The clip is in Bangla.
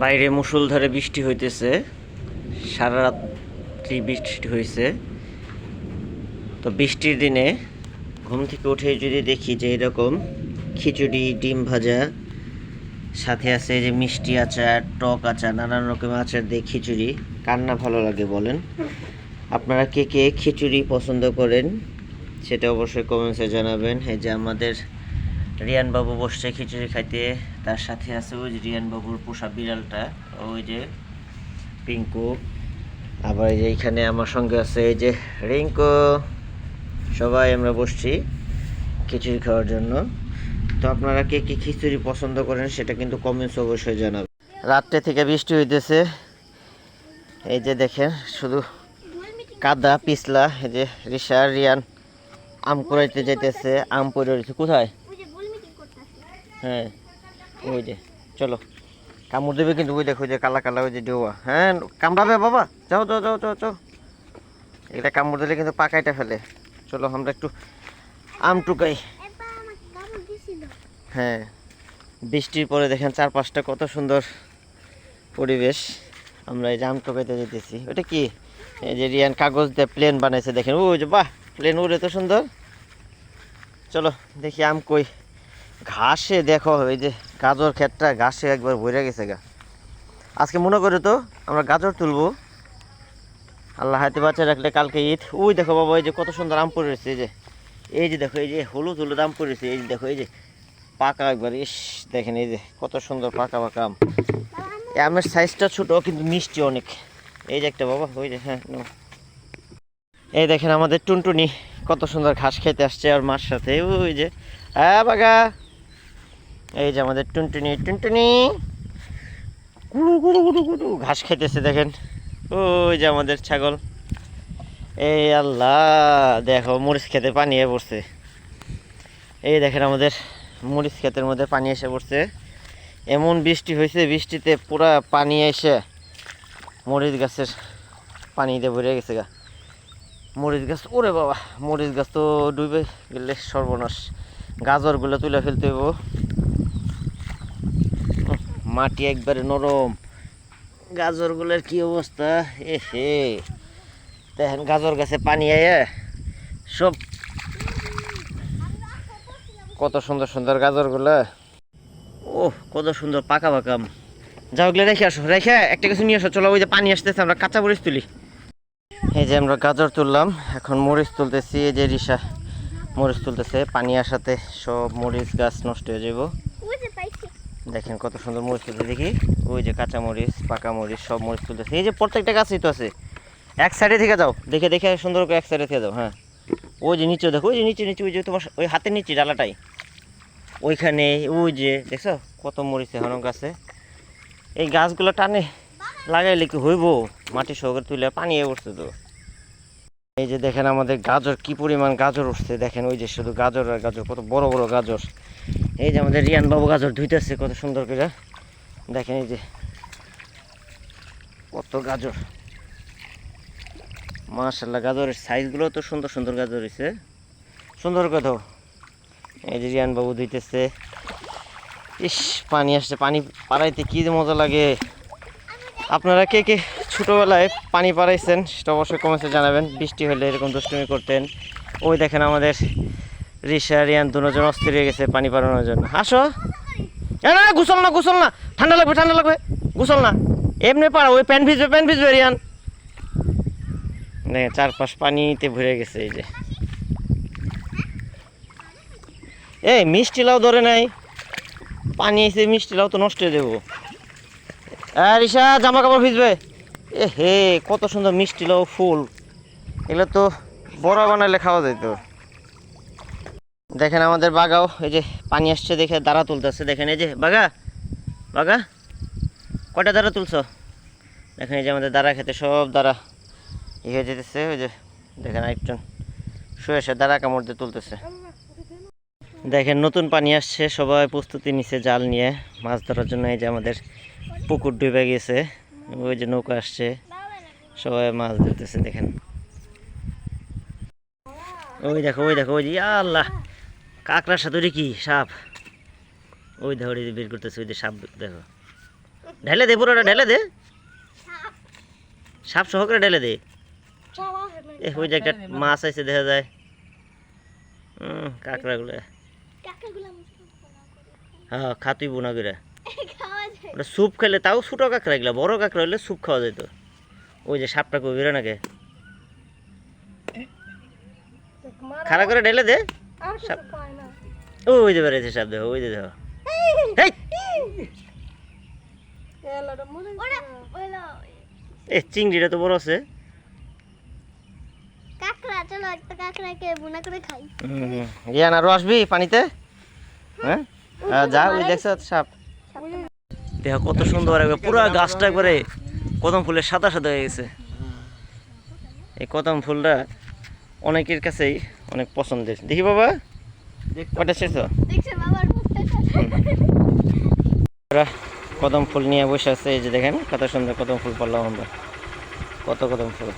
বাইরে মুষলধারে বৃষ্টি হইতেছে, সারা রাত্রি বৃষ্টি হয়েছে। তো বৃষ্টির দিনে ঘুম থেকে উঠে যদি দেখি যে এরকম খিচুড়ি, ডিম ভাজা, সাথে আছে যে মিষ্টি আচার, টক আচার, নানান রকমের আচার দিয়ে খিচুড়ি, কার না ভালো লাগে বলেন? আপনারা কে কে খিচুড়ি পছন্দ করেন সেটা অবশ্যই কমেন্টসে জানাবেন। এই যে আমাদের রিয়ান বাবু বসছে খিচুড়ি খাইতে, তার সাথে আছে ওই যে রিয়ান বাবুর পোষা বিড়ালটা, ওই যে পিঙ্কু। আবার এই যে এইখানে আমার সঙ্গে আছে এই যে রিঙ্কু। সবাই আমরা বসছি খিচুড়ি খাওয়ার জন্য। তো আপনারা কে কে খিচুড়ি পছন্দ করেন সেটা কিন্তু কমেন্টস অবশ্যই জানাবেন। রাত্রে থেকে বৃষ্টি হইতেছে, এই যে দেখেন শুধু কাদা পিছলা। এই যে রিশা রিয়ান আম কুড়াইতে যাইতেছে, আম পড়ে রয়েছে কোথায়? হ্যাঁ ওই যে, চলো কামড় দেবে কিন্তু, ওই দেখো যে কালা কালা ওই যে ডেওয়া। হ্যাঁ কামড়াবে বাবা, যাও যাও যাও যাও যাও, এটা কামড় দিলে কিন্তু পাকাইটা ফেলে। চলো আমরা একটু আম টুকাই। হ্যাঁ বৃষ্টির পরে দেখেন চারপাশটা কত সুন্দর পরিবেশ। আমরা এই যে আম টুকাইতে যেতেছি। ওটা কি? এই যে রিয়ান কাগজ দিয়ে প্লেন বানাইছে, দেখেন ওই যে, বাহ প্লেন উড়ে তো সুন্দর। চলো দেখি আম কই। ঘাসে দেখো এই যে গাজর ক্ষেতটা ঘাসে একবার ভরে গেছে গা। আজকে মনে করে তো আমরা গাজর তুলবো, আল্লাহ হাতে বাচ্চা রাখলে কালকে ঈদ। ওই দেখো বাবা এই যে কত সুন্দর আম পড়ে রয়েছে। এই যে দেখো এই যে হলুদ হলুদ আম পড়েছে। এই যে দেখো এই যে পাকা একবার, ইস দেখেন এই যে কত সুন্দর পাকা পাকা আম। এই আমের সাইজটা ছোট কিন্তু মিষ্টি অনেক। এই যে একটা বাবা, ওই যে, হ্যাঁ এই দেখেন আমাদের টুনটুনি কত সুন্দর ঘাস খেতে আসছে আর মার সাথে। ওই যে, হ্যাঁ বাগা, এই যে আমাদের টুনটুনি টুনটুনি গুড়ু গুড়ু গুড়ু গুড়ু ঘাস খেতেছে দেখেন। ওই যে আমাদের ছাগল। এই আল্লাহ দেখো মরিচ খেতে পানি এসে পড়ছে। এই দেখেন আমাদের মরিচ ক্ষেতের মধ্যে পানি এসে পড়ছে। এমন বৃষ্টি হয়েছে, বৃষ্টিতে পুরা পানি এসে মরিচ গাছের পানিতে ভরে গেছে গা। মরিচ গাছ, ওরে বাবা মরিচ গাছ তো ডুবে গেলে সর্বনাশ। গাজরগুলো তুলে ফেলতে হইব, মাটি একবারে নরম। গাজরগুলোর কি অবস্থা, এ হে দেখেন গাজর গাছে পানি আয়ে সব। কত সুন্দর সুন্দর গাজরগুলো, ও কত সুন্দর পাকা পাকা। যাও গেলে রেখে আসো, রেখে একটা কিছু নিয়ে আসো। চলো ওই যে পানি আসতেছে, আমরা কাঁচা মরিচ তুলি। এই যে আমরা গাজর তুললাম, এখন মরিচ তুলতেছি। এই যে রিসা মরিচ তুলতেছে, পানি আসাতে সব মরিচ গাছ নষ্ট হয়ে যাব। দেখেন কত সুন্দর মরিচ তুলতে, দেখি ওই যে কাঁচা মরিচ পাকা মরিচ সব মরিচ তুলতেছে। এই যে প্রত্যেকটা গাছই তো আছে। এক সাইডে থেকে যাও, দেখে দেখে সুন্দর করে এক সাইডে থেকে যাও। হ্যাঁ ওই যে নিচে দেখো, ওই যে নিচে নিচে, ওই যে তোমার ওই হাতের নিচে ডালাটাই ওইখানে। ওই যে দেখছো কত মরিচ এখনো গাছে। এই গাছগুলো টানে লাগাইলে কি হইব, মাটি সহকারে তুলে পানি উঠছে তো। এই যে দেখেন আমাদের গাজর কি পরিমাণ গাজর উঠছে, দেখেন ওই যে শুধু গাজর আর গাজর, কত বড় বড় গাজর। এই যে আমাদের রিয়ান বাবু গাজর ধুইতেছে কত সুন্দর করে, দেখেন এই যে কত গাজর। মাশাআল্লাহ গাজরের সাইজগুলো তো সুন্দর সুন্দর গাজর হয়েছে, সুন্দর কথা। এই যে রিয়ান বাবু ধুইতেছে। ইস পানি আসছে, পানি পাড়াইতে কি মজা লাগে। আপনারা কে কে ছোটোবেলায় পানি পাড়াইছেন সেটা অবশ্যই কমেন্টে জানাবেন। বৃষ্টি হলে এরকম দুষ্টুমি করতেন। ওই দেখেন আমাদের রিশা রিয়ান দুজন অস্থির হয়ে গেছে পানি পাড়ানোর জন্য। আসো, না গোসল না গোসল না, ঠান্ডা লাগবে ঠান্ডা লাগবে, গোসল না, এমনি পাড়া, ওই প্যান্ট ভিজবে রিয়ান। দেখেন চারপাশ পানিতে ভরে গেছে। এই যে এই মিষ্টি লাউ ধরে নাই, পানি এসে মিষ্টি লাউ তো নষ্ট হয়ে যাবো। হ্যাঁ রিশা জামা কাপড় ভিজবে। এ হে কত সুন্দর মিষ্টি লাউ ফুল, এগুলো তো বড়া বানাইলে খাওয়া যেত। দেখেন আমাদের বাগাও এই যে পানি আসছে দেখে দাঁড়া তুলতেছে। দেখেন এই যে বাগা বাগা কয়টা দাঁড়া তুলছো, দেখেন এই যে আমাদের দাঁড়া খেতে সব দাঁড়া ই হয়ে যেতেছে। ওই যে দেখেন একজন শুয়ে শুয়ে দাঁড়া কামড় দিয়ে তুলতেছে। দেখেন নতুন পানি আসছে, সবাই প্রস্তুতি নিচ্ছে জাল নিয়ে মাছ ধরার জন্য। এই যে আমাদের পুকুর ডুবে গেছে, ওই যে নৌকা আসছে, সবাই মাছ ধরতেছে। দেখেন ওই দেখো ওই দেখো, ওই যে আল্লাহ কাঁকড়ার সাথে কি সাপ, ওই দেখো বের করতেছে, ওই যে সাপ দেখো। ঢেলে দে পুরোটা ঢেলে দে সাপ সহকারে ঢেলে দে এ ওই যে একটা মাছ আছে দেখা যায় কাঁকড়াগুলো হ্যাঁ খাতুই বোনা করে ওটা স্যুপ খেলে তাও ছোটো কাঁকড়া এগুলো বড় কাঁকড়া হলে স্যুপ খাওয়া যেত ওই যে সাপটা কই বেরো নাকি খাড়া করে ঢেলে দে সাপ ওই যে বেড়েছে সাপ দেখো ওই যে দেখো এ চিংড়িটা তো বড় আছে রিয়ান আরো আসবি পানিতে হ্যাঁ যা ওই দেখছ সাপ দেখো কত সুন্দর একবার পুরো গাছটা একবারে কদম ফুলের সাদা সাদা হয়ে গেছে এই কদম ফুলটা অনেকের কাছেই অনেক পছন্দের দেখি বাবা কটা শেষ কদম ফুল নিয়ে বসে আছে এই যে দেখেন কত সুন্দর কদম ফুল পারলাম আমরা কত কদম ফুল